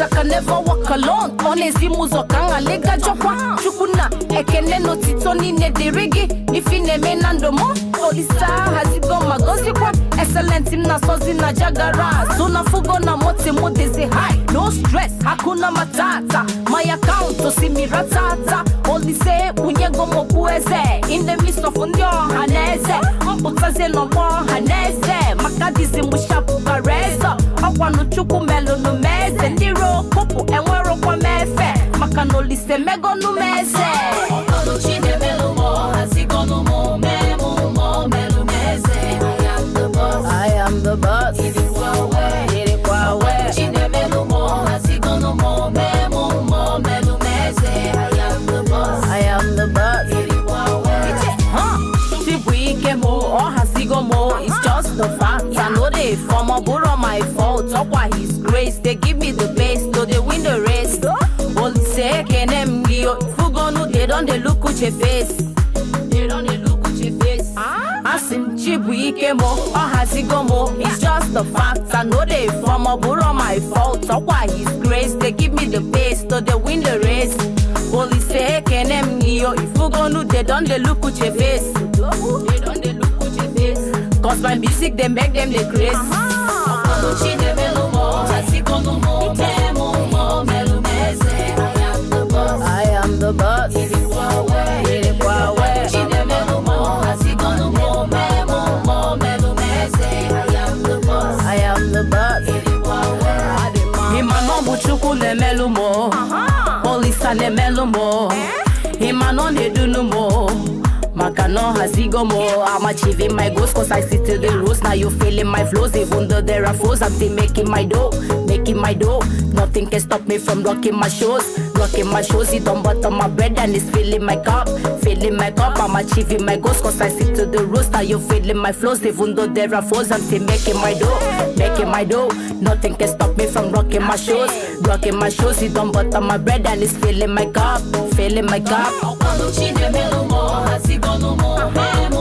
I can never walk alone. Onezi muzokanga lega jokwa. Chukuna ekene no titoni ne derigi. Ifine menando mo. Olisa hazigo magozi kwa. Excellent team na sozi na jagara. Suna fugo na mote mode say hi. No stress, hakuna matata. My account to see me ratata. Olise unyego mo bueze. In the midst of unyo haneze. Utaze no mo haneze. Makadizi mushapu gareza. Akwanu chuku melo no meze. Ndiro kopu enwero kwa mefe. Makanolise mego no meze. Okano chine melo mo. Hasigo no mo memo mo melo meze. I am the boss. It is Okano chine melo mo. Hasigo no mo memo mo melo meze. I am the boss. It's just the fact. I know they form a bull on my fault. Talk why his grace. They give me the base, so they win the race. Only say can them give Fugonu, they don't they look at your face. They don't they look at your face. Asim Chibuikemo or Hasigomo. It's just the fact. I know they form a bull on my fault. Talk why his grace. They give me the base, so they win the race. Only say can them give Fugonu, they don't they look at your face. They don't they look at your face. Cause my music, they make them the grace. Okano chine melo mo. Hasigo no mo memo mo melo meze. I am the boss. It is Huawei. Chine melo mo. Hasigo no mo memo mo melo meze. I am the boss. Himano buchuku ne melu mo. Polisa ne melu mo. Himano ne dunu mo. Makano hasigo mo. I'm achieving my goals cause I see to the rules. Now you feeling my flows even though there are foes. I'm still making my dough. Nothing can stop me from rocking my shows. It don't butter my bread and it's filling my cup. I'm achieving my goals cause I stick to the rules. Now you feeling my flows even though there are foes. I'm still making my dough. Nothing can stop me from rocking my shows. It don't butter my bread and it's filling my cup. Okano chine melo mo. Hasigo no mo memo